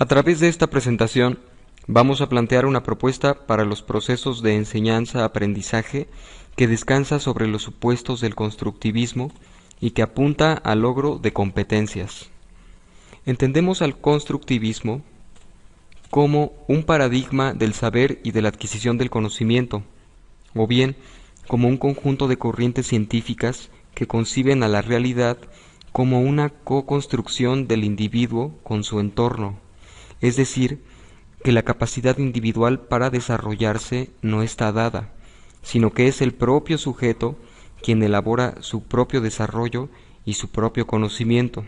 A través de esta presentación vamos a plantear una propuesta para los procesos de enseñanza-aprendizaje que descansa sobre los supuestos del constructivismo y que apunta al logro de competencias. Entendemos al constructivismo como un paradigma del saber y de la adquisición del conocimiento, o bien como un conjunto de corrientes científicas que conciben a la realidad como una co-construcción del individuo con su entorno, es decir, que la capacidad individual para desarrollarse no está dada, sino que es el propio sujeto quien elabora su propio desarrollo y su propio conocimiento.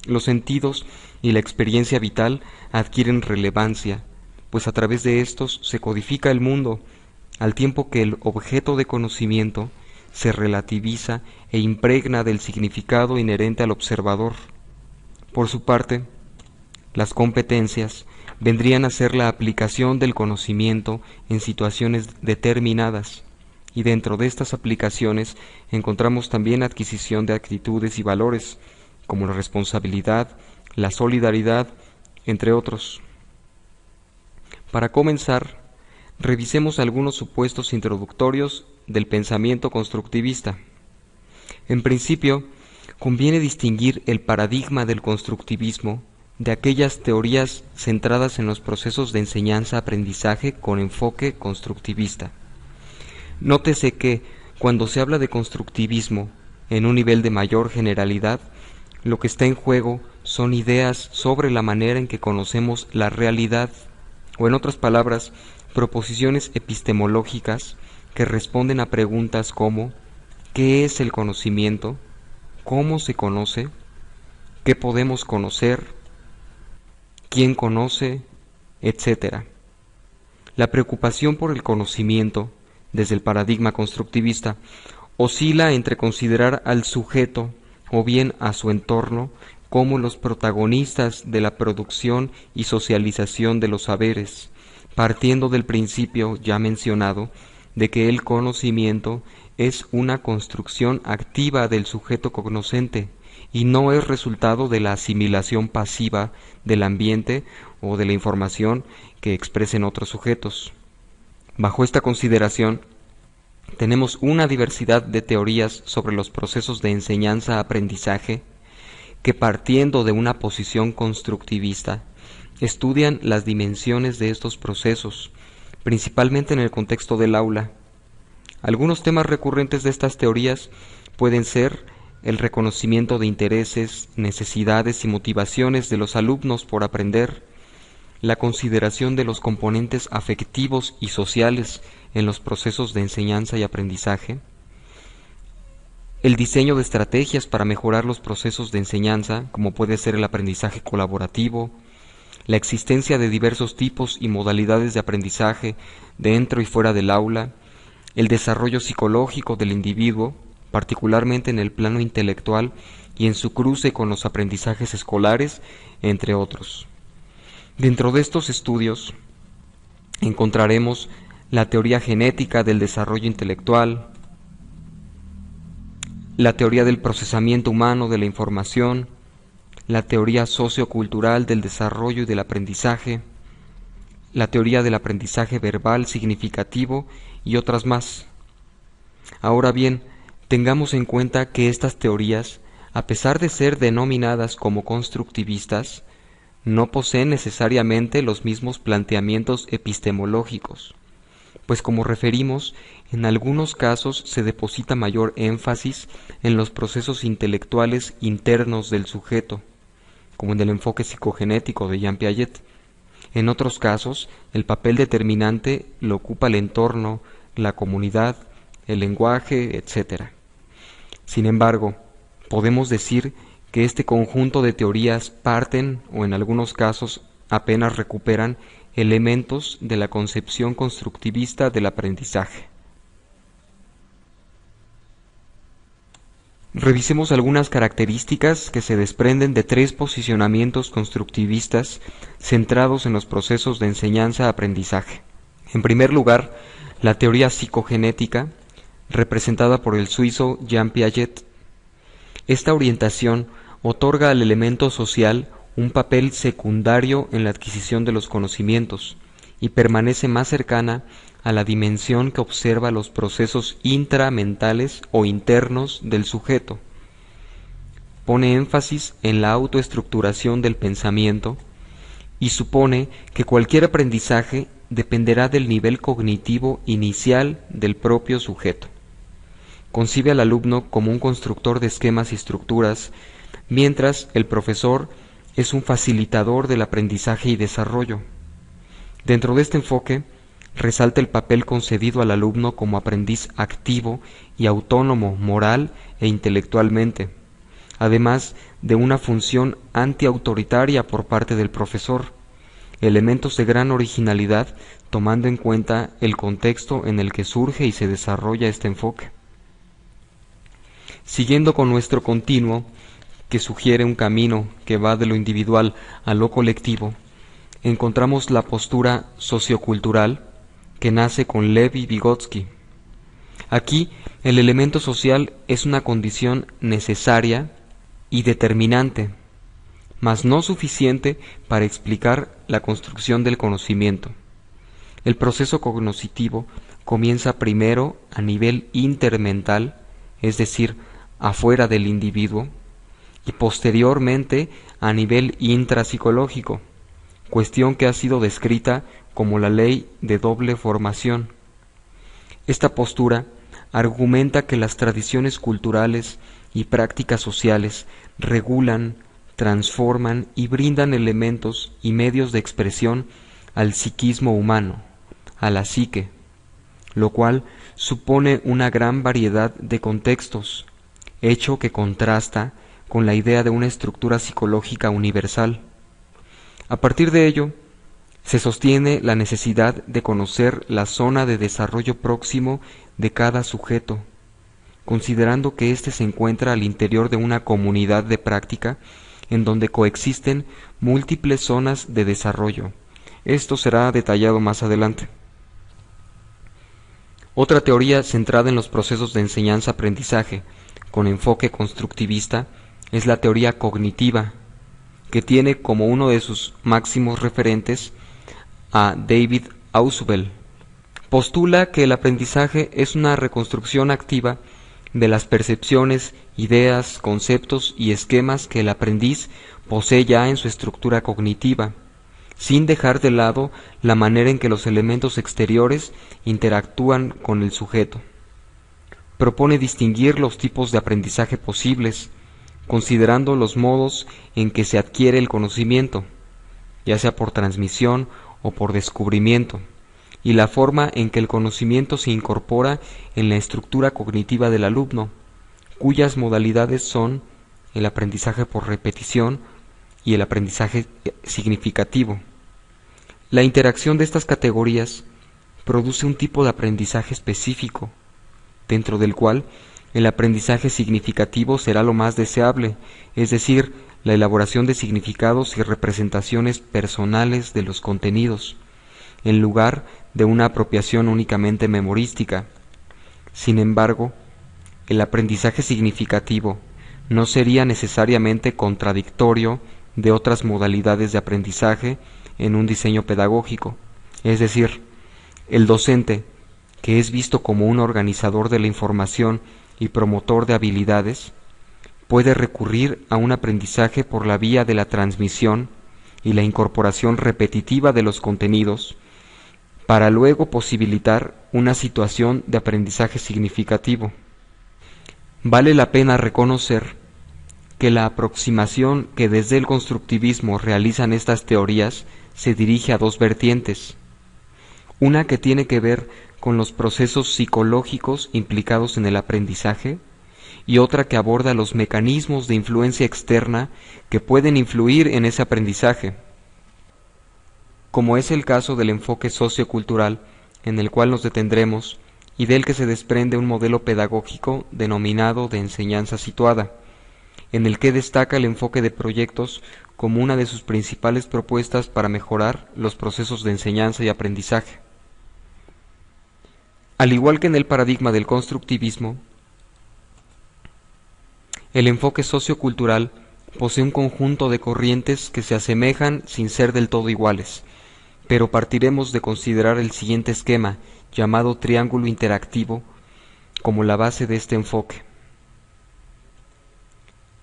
Los sentidos y la experiencia vital adquieren relevancia, pues a través de estos se codifica el mundo, al tiempo que el objeto de conocimiento se relativiza e impregna del significado inherente al observador. Por su parte, las competencias vendrían a ser la aplicación del conocimiento en situaciones determinadas, y dentro de estas aplicaciones encontramos también adquisición de actitudes y valores, como la responsabilidad, la solidaridad, entre otros. Para comenzar, revisemos algunos supuestos introductorios del pensamiento constructivista. En principio, conviene distinguir el paradigma del constructivismo de aquellas teorías centradas en los procesos de enseñanza-aprendizaje con enfoque constructivista. Nótese que, cuando se habla de constructivismo en un nivel de mayor generalidad, lo que está en juego son ideas sobre la manera en que conocemos la realidad, o en otras palabras, proposiciones epistemológicas que responden a preguntas como ¿qué es el conocimiento? ¿Cómo se conoce? ¿Qué podemos conocer? ¿Quién conoce? Etcétera. La preocupación por el conocimiento, desde el paradigma constructivista, oscila entre considerar al sujeto o bien a su entorno como los protagonistas de la producción y socialización de los saberes, partiendo del principio ya mencionado de que el conocimiento es una construcción activa del sujeto cognoscente y no es resultado de la asimilación pasiva del ambiente o de la información que expresen otros sujetos. Bajo esta consideración, tenemos una diversidad de teorías sobre los procesos de enseñanza-aprendizaje que, partiendo de una posición constructivista, estudian las dimensiones de estos procesos, principalmente en el contexto del aula. Algunos temas recurrentes de estas teorías pueden ser el reconocimiento de intereses, necesidades y motivaciones de los alumnos por aprender, la consideración de los componentes afectivos y sociales en los procesos de enseñanza y aprendizaje, el diseño de estrategias para mejorar los procesos de enseñanza, como puede ser el aprendizaje colaborativo, la existencia de diversos tipos y modalidades de aprendizaje dentro y fuera del aula, el desarrollo psicológico del individuo, particularmente en el plano intelectual y en su cruce con los aprendizajes escolares, entre otros. Dentro de estos estudios encontraremos la teoría genética del desarrollo intelectual, la teoría del procesamiento humano de la información, la teoría sociocultural del desarrollo y del aprendizaje, la teoría del aprendizaje verbal significativo y otras más. Ahora bien, tengamos en cuenta que estas teorías, a pesar de ser denominadas como constructivistas, no poseen necesariamente los mismos planteamientos epistemológicos, pues como referimos, en algunos casos se deposita mayor énfasis en los procesos intelectuales internos del sujeto, como en el enfoque psicogenético de Jean Piaget. En otros casos, el papel determinante lo ocupa el entorno, la comunidad, el lenguaje, etc. Sin embargo, podemos decir que este conjunto de teorías parten, o en algunos casos apenas recuperan, elementos de la concepción constructivista del aprendizaje. Revisemos algunas características que se desprenden de tres posicionamientos constructivistas centrados en los procesos de enseñanza-aprendizaje. En primer lugar, la teoría psicogenética, representada por el suizo Jean Piaget. Esta orientación otorga al elemento social un papel secundario en la adquisición de los conocimientos y permanece más cercana a la dimensión que observa los procesos intramentales o internos del sujeto. Pone énfasis en la autoestructuración del pensamiento y supone que cualquier aprendizaje dependerá del nivel cognitivo inicial del propio sujeto. Concibe al alumno como un constructor de esquemas y estructuras, mientras el profesor es un facilitador del aprendizaje y desarrollo. Dentro de este enfoque, resalta el papel concedido al alumno como aprendiz activo y autónomo moral e intelectualmente, además de una función antiautoritaria por parte del profesor, elementos de gran originalidad tomando en cuenta el contexto en el que surge y se desarrolla este enfoque. Siguiendo con nuestro continuo, que sugiere un camino que va de lo individual a lo colectivo, encontramos la postura sociocultural que nace con Lev y Vygotsky. Aquí, el elemento social es una condición necesaria y determinante, mas no suficiente para explicar la construcción del conocimiento. El proceso cognoscitivo comienza primero a nivel intermental, es decir, afuera del individuo, y posteriormente a nivel intrapsicológico, cuestión que ha sido descrita como la ley de doble formación. Esta postura argumenta que las tradiciones culturales y prácticas sociales regulan, transforman y brindan elementos y medios de expresión al psiquismo humano, a la psique, lo cual supone una gran variedad de contextos, hecho que contrasta con la idea de una estructura psicológica universal. A partir de ello, se sostiene la necesidad de conocer la zona de desarrollo próximo de cada sujeto, considerando que éste se encuentra al interior de una comunidad de práctica en donde coexisten múltiples zonas de desarrollo. Esto será detallado más adelante. Otra teoría centrada en los procesos de enseñanza-aprendizaje, con enfoque constructivista, es la teoría cognitiva, que tiene como uno de sus máximos referentes a David Ausubel. Postula que el aprendizaje es una reconstrucción activa de las percepciones, ideas, conceptos y esquemas que el aprendiz posee ya en su estructura cognitiva, sin dejar de lado la manera en que los elementos exteriores interactúan con el sujeto. Propone distinguir los tipos de aprendizaje posibles, considerando los modos en que se adquiere el conocimiento, ya sea por transmisión o por descubrimiento, y la forma en que el conocimiento se incorpora en la estructura cognitiva del alumno, cuyas modalidades son el aprendizaje por repetición y el aprendizaje significativo. La interacción de estas categorías produce un tipo de aprendizaje específico, dentro del cual el aprendizaje significativo será lo más deseable, es decir, la elaboración de significados y representaciones personales de los contenidos, en lugar de una apropiación únicamente memorística. Sin embargo, el aprendizaje significativo no sería necesariamente contradictorio de otras modalidades de aprendizaje en un diseño pedagógico, es decir, el docente, que es visto como un organizador de la información y promotor de habilidades, puede recurrir a un aprendizaje por la vía de la transmisión y la incorporación repetitiva de los contenidos, para luego posibilitar una situación de aprendizaje significativo. Vale la pena reconocer que la aproximación que desde el constructivismo realizan estas teorías se dirige a dos vertientes, una que tiene que ver con los procesos psicológicos implicados en el aprendizaje y otra que aborda los mecanismos de influencia externa que pueden influir en ese aprendizaje, como es el caso del enfoque sociocultural en el cual nos detendremos y del que se desprende un modelo pedagógico denominado de enseñanza situada, en el que destaca el enfoque de proyectos como una de sus principales propuestas para mejorar los procesos de enseñanza y aprendizaje. Al igual que en el paradigma del constructivismo, el enfoque sociocultural posee un conjunto de corrientes que se asemejan sin ser del todo iguales, pero partiremos de considerar el siguiente esquema, llamado triángulo interactivo, como la base de este enfoque.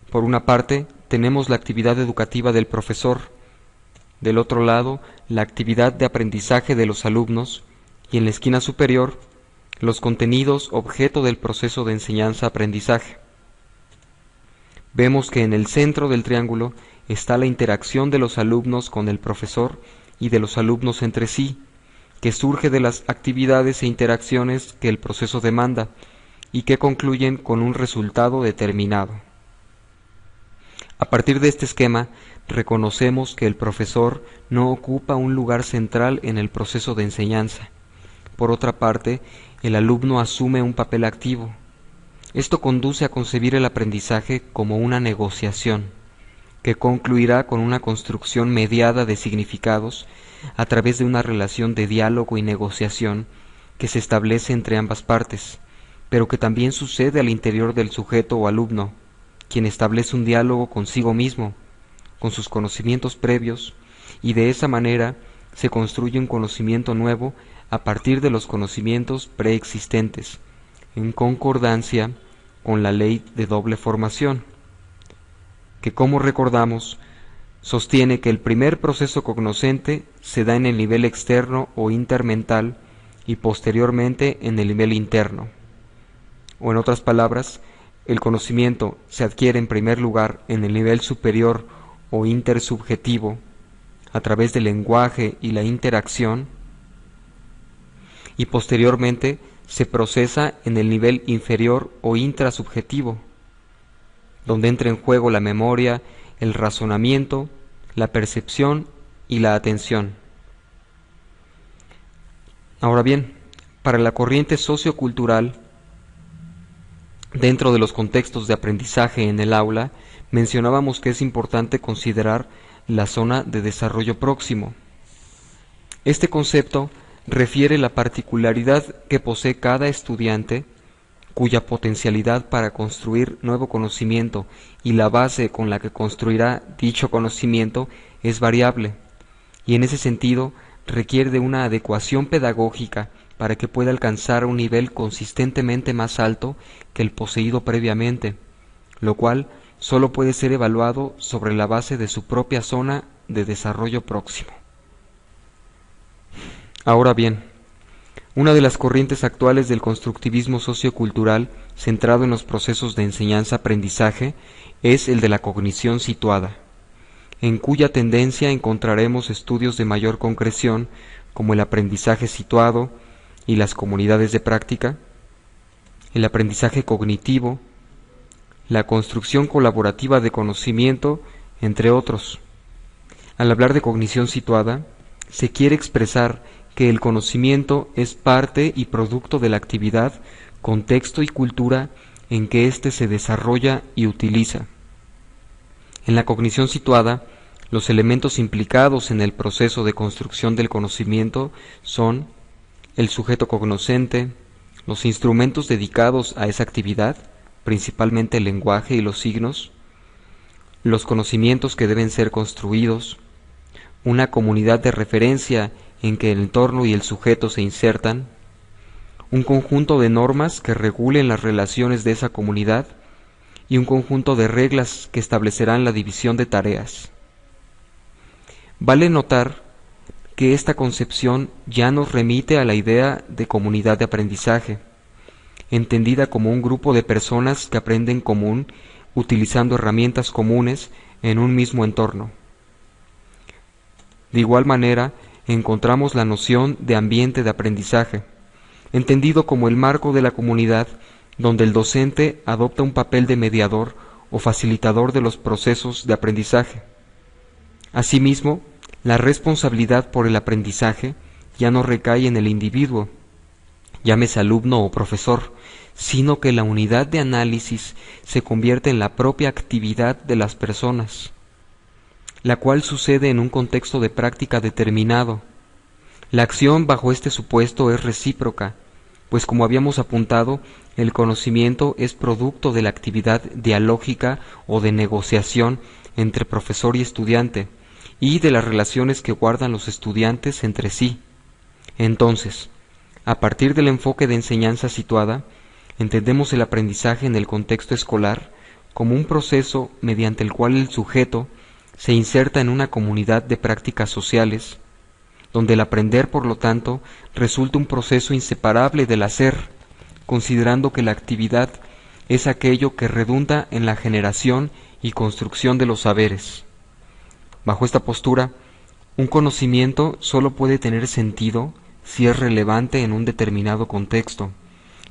Por una parte, tenemos la actividad educativa del profesor, del otro lado, la actividad de aprendizaje de los alumnos, y en la esquina superior, los contenidos objeto del proceso de enseñanza-aprendizaje. Vemos que en el centro del triángulo está la interacción de los alumnos con el profesor y de los alumnos entre sí, que surge de las actividades e interacciones que el proceso demanda y que concluyen con un resultado determinado. A partir de este esquema, reconocemos que el profesor no ocupa un lugar central en el proceso de enseñanza. Por otra parte, el alumno asume un papel activo. Esto conduce a concebir el aprendizaje como una negociación, que concluirá con una construcción mediada de significados a través de una relación de diálogo y negociación que se establece entre ambas partes, pero que también sucede al interior del sujeto o alumno, quien establece un diálogo consigo mismo, con sus conocimientos previos, y de esa manera se construye un conocimiento nuevo a partir de los conocimientos preexistentes, en concordancia con la ley de doble formación, que, como recordamos, sostiene que el primer proceso cognoscente se da en el nivel externo o intermental y posteriormente en el nivel interno. O en otras palabras, el conocimiento se adquiere en primer lugar en el nivel superior o intersubjetivo, a través del lenguaje y la interacción, y posteriormente se procesa en el nivel inferior o intrasubjetivo, donde entra en juego la memoria, el razonamiento, la percepción y la atención. Ahora bien, para la corriente sociocultural, dentro de los contextos de aprendizaje en el aula, mencionábamos que es importante considerar la zona de desarrollo próximo. Este concepto refiere la particularidad que posee cada estudiante, cuya potencialidad para construir nuevo conocimiento y la base con la que construirá dicho conocimiento es variable, y en ese sentido requiere de una adecuación pedagógica para que pueda alcanzar un nivel consistentemente más alto que el poseído previamente, lo cual solo puede ser evaluado sobre la base de su propia zona de desarrollo próximo. Ahora bien, una de las corrientes actuales del constructivismo sociocultural centrado en los procesos de enseñanza-aprendizaje es el de la cognición situada, en cuya tendencia encontraremos estudios de mayor concreción como el aprendizaje situado y las comunidades de práctica, el aprendizaje cognitivo, la construcción colaborativa de conocimiento, entre otros. Al hablar de cognición situada, se quiere expresar que el conocimiento es parte y producto de la actividad, contexto y cultura en que éste se desarrolla y utiliza. En la cognición situada, los elementos implicados en el proceso de construcción del conocimiento son el sujeto cognoscente, los instrumentos dedicados a esa actividad, principalmente el lenguaje y los signos, los conocimientos que deben ser construidos, una comunidad de referencia en que el entorno y el sujeto se insertan, un conjunto de normas que regulen las relaciones de esa comunidad y un conjunto de reglas que establecerán la división de tareas. Vale notar que esta concepción ya nos remite a la idea de comunidad de aprendizaje, entendida como un grupo de personas que aprenden común utilizando herramientas comunes en un mismo entorno. De igual manera, encontramos la noción de ambiente de aprendizaje, entendido como el marco de la comunidad donde el docente adopta un papel de mediador o facilitador de los procesos de aprendizaje. Asimismo, la responsabilidad por el aprendizaje ya no recae en el individuo, llámese alumno o profesor, sino que la unidad de análisis se convierte en la propia actividad de las personas, la cual sucede en un contexto de práctica determinado. La acción bajo este supuesto es recíproca, pues como habíamos apuntado, el conocimiento es producto de la actividad dialógica o de negociación entre profesor y estudiante, y de las relaciones que guardan los estudiantes entre sí. Entonces, a partir del enfoque de enseñanza situada, entendemos el aprendizaje en el contexto escolar como un proceso mediante el cual el sujeto se inserta en una comunidad de prácticas sociales, donde el aprender, por lo tanto, resulta un proceso inseparable del hacer, considerando que la actividad es aquello que redunda en la generación y construcción de los saberes. Bajo esta postura, un conocimiento sólo puede tener sentido si es relevante en un determinado contexto,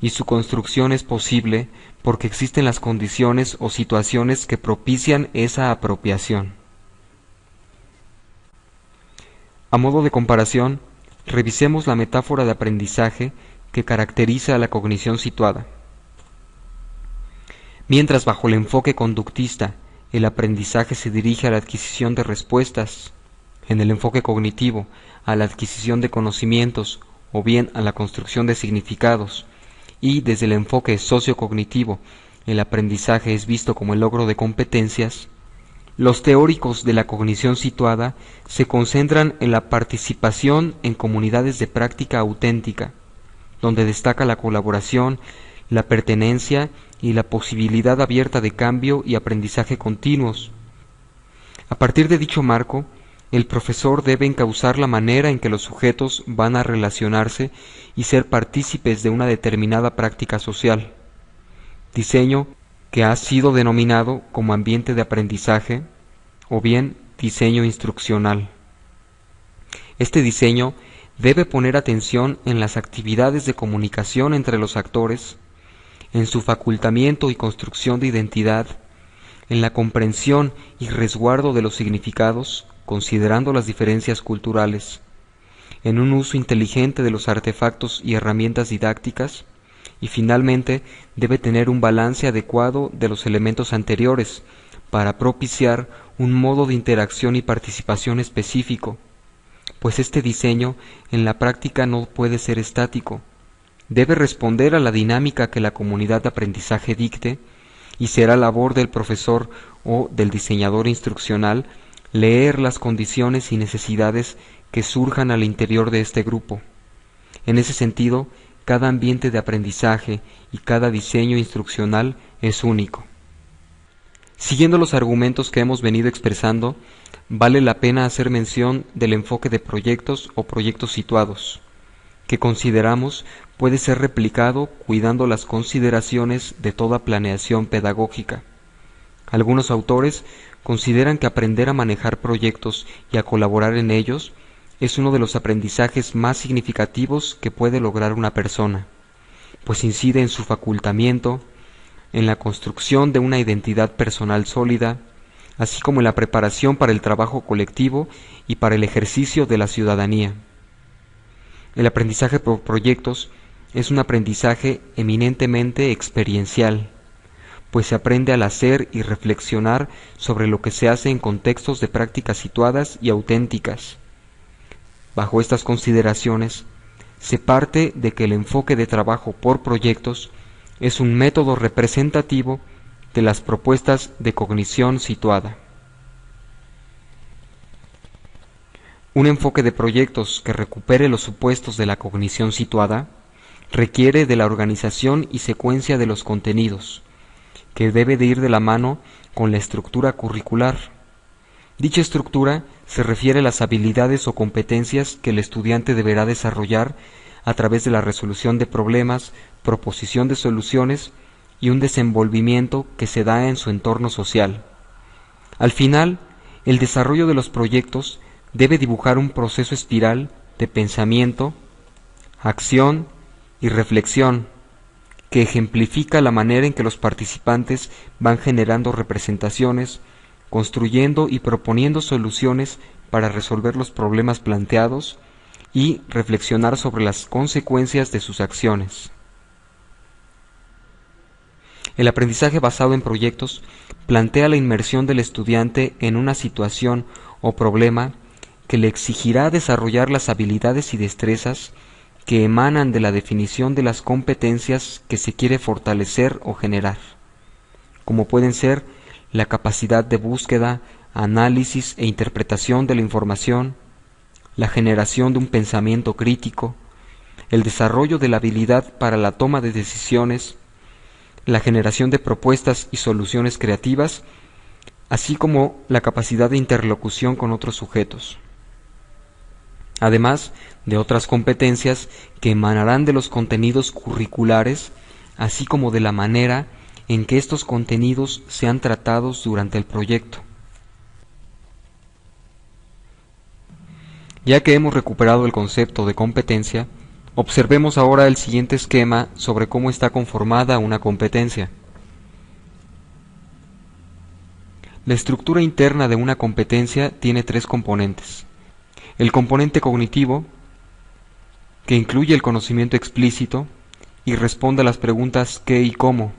y su construcción es posible porque existen las condiciones o situaciones que propician esa apropiación. A modo de comparación, revisemos la metáfora de aprendizaje que caracteriza a la cognición situada. Mientras bajo el enfoque conductista el aprendizaje se dirige a la adquisición de respuestas, en el enfoque cognitivo a la adquisición de conocimientos o bien a la construcción de significados, y desde el enfoque sociocognitivo el aprendizaje es visto como el logro de competencias, los teóricos de la cognición situada se concentran en la participación en comunidades de práctica auténtica, donde destaca la colaboración, la pertenencia y la posibilidad abierta de cambio y aprendizaje continuos. A partir de dicho marco, el profesor debe encauzar la manera en que los sujetos van a relacionarse y ser partícipes de una determinada práctica social, diseño que ha sido denominado como ambiente de aprendizaje o bien diseño instruccional. Este diseño debe poner atención en las actividades de comunicación entre los actores, en su facultamiento y construcción de identidad, en la comprensión y resguardo de los significados, considerando las diferencias culturales, en un uso inteligente de los artefactos y herramientas didácticas, y finalmente debe tener un balance adecuado de los elementos anteriores para propiciar un modo de interacción y participación específico, pues este diseño en la práctica no puede ser estático, debe responder a la dinámica que la comunidad de aprendizaje dicte, y será labor del profesor o del diseñador instruccional leer las condiciones y necesidades que surjan al interior de este grupo. En ese sentido, cada ambiente de aprendizaje y cada diseño instruccional es único. Siguiendo los argumentos que hemos venido expresando, vale la pena hacer mención del enfoque de proyectos o proyectos situados, que consideramos puede ser replicado cuidando las consideraciones de toda planeación pedagógica. Algunos autores consideran que aprender a manejar proyectos y a colaborar en ellos es uno de los aprendizajes más significativos que puede lograr una persona, pues incide en su facultamiento, en la construcción de una identidad personal sólida, así como en la preparación para el trabajo colectivo y para el ejercicio de la ciudadanía. El aprendizaje por proyectos es un aprendizaje eminentemente experiencial, pues se aprende al hacer y reflexionar sobre lo que se hace en contextos de prácticas situadas y auténticas. Bajo estas consideraciones, se parte de que el enfoque de trabajo por proyectos es un método representativo de las propuestas de cognición situada. Un enfoque de proyectos que recupere los supuestos de la cognición situada requiere de la organización y secuencia de los contenidos, que debe de ir de la mano con la estructura curricular. Dicha estructura se refiere a las habilidades o competencias que el estudiante deberá desarrollar a través de la resolución de problemas, proposición de soluciones y un desenvolvimiento que se da en su entorno social. Al final, el desarrollo de los proyectos debe dibujar un proceso espiral de pensamiento, acción y reflexión que ejemplifica la manera en que los participantes van generando representaciones, construyendo y proponiendo soluciones para resolver los problemas planteados y reflexionar sobre las consecuencias de sus acciones. El aprendizaje basado en proyectos plantea la inmersión del estudiante en una situación o problema que le exigirá desarrollar las habilidades y destrezas que emanan de la definición de las competencias que se quiere fortalecer o generar, como pueden ser la capacidad de búsqueda, análisis e interpretación de la información, la generación de un pensamiento crítico, el desarrollo de la habilidad para la toma de decisiones, la generación de propuestas y soluciones creativas, así como la capacidad de interlocución con otros sujetos, además de otras competencias que emanarán de los contenidos curriculares, así como de la manera en que estos contenidos sean tratados durante el proyecto. Ya que hemos recuperado el concepto de competencia, observemos ahora el siguiente esquema sobre cómo está conformada una competencia. La estructura interna de una competencia tiene tres componentes. El componente cognitivo, que incluye el conocimiento explícito y responde a las preguntas ¿qué y cómo?,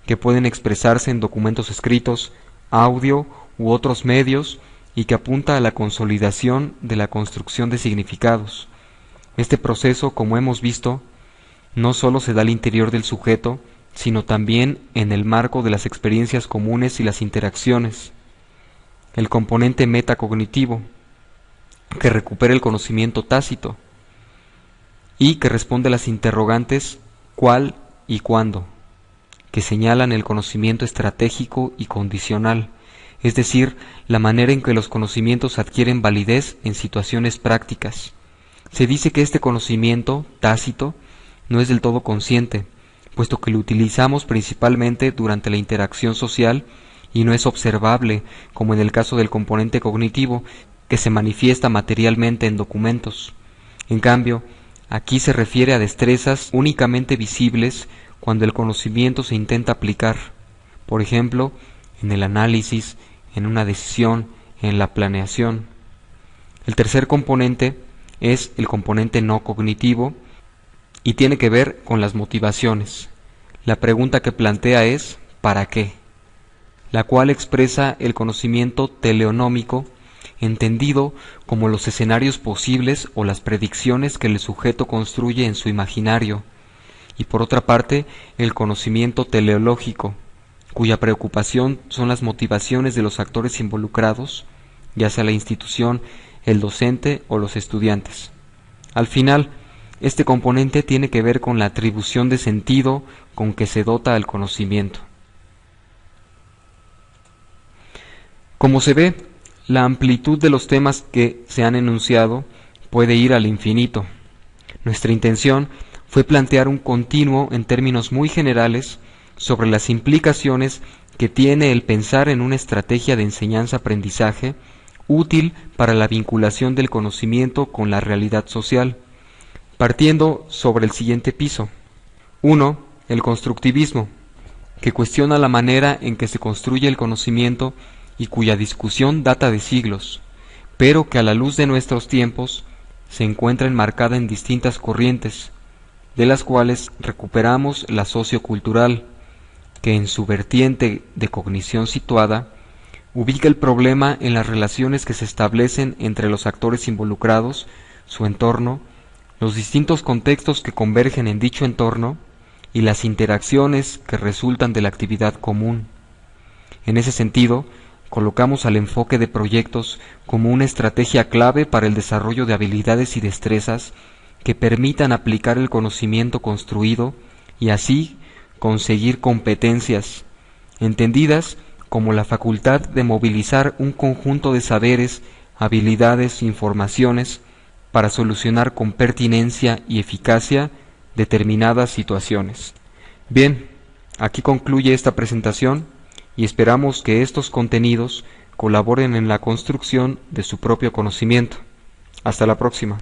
que pueden expresarse en documentos escritos, audio u otros medios, y que apunta a la consolidación de la construcción de significados. Este proceso, como hemos visto, no solo se da al interior del sujeto, sino también en el marco de las experiencias comunes y las interacciones. El componente metacognitivo, que recupera el conocimiento tácito y que responde a las interrogantes ¿cuál y cuándo?, que señalan el conocimiento estratégico y condicional, es decir, la manera en que los conocimientos adquieren validez en situaciones prácticas. Se dice que este conocimiento tácito no es del todo consciente, puesto que lo utilizamos principalmente durante la interacción social y no es observable, como en el caso del componente cognitivo, que se manifiesta materialmente en documentos. En cambio, aquí se refiere a destrezas únicamente visibles cuando el conocimiento se intenta aplicar, por ejemplo, en el análisis, en una decisión, en la planeación. El tercer componente es el componente no cognitivo y tiene que ver con las motivaciones. La pregunta que plantea es ¿para qué?, la cual expresa el conocimiento teleonómico, entendido como los escenarios posibles o las predicciones que el sujeto construye en su imaginario, y por otra parte el conocimiento teleológico, cuya preocupación son las motivaciones de los actores involucrados, ya sea la institución, el docente o los estudiantes. Al final, este componente tiene que ver con la atribución de sentido con que se dota al conocimiento. Como se ve, la amplitud de los temas que se han enunciado puede ir al infinito. Nuestra intención fue plantear un continuo en términos muy generales sobre las implicaciones que tiene el pensar en una estrategia de enseñanza-aprendizaje útil para la vinculación del conocimiento con la realidad social, partiendo sobre el siguiente piso. 1. El constructivismo, que cuestiona la manera en que se construye el conocimiento y cuya discusión data de siglos, pero que a la luz de nuestros tiempos se encuentra enmarcada en distintas corrientes, de las cuales recuperamos la sociocultural, que en su vertiente de cognición situada ubica el problema en las relaciones que se establecen entre los actores involucrados, su entorno, los distintos contextos que convergen en dicho entorno y las interacciones que resultan de la actividad común. En ese sentido, colocamos al enfoque de proyectos como una estrategia clave para el desarrollo de habilidades y destrezas que permitan aplicar el conocimiento construido y así conseguir competencias, entendidas como la facultad de movilizar un conjunto de saberes, habilidades, informaciones para solucionar con pertinencia y eficacia determinadas situaciones. Bien, aquí concluye esta presentación y esperamos que estos contenidos colaboren en la construcción de su propio conocimiento. Hasta la próxima.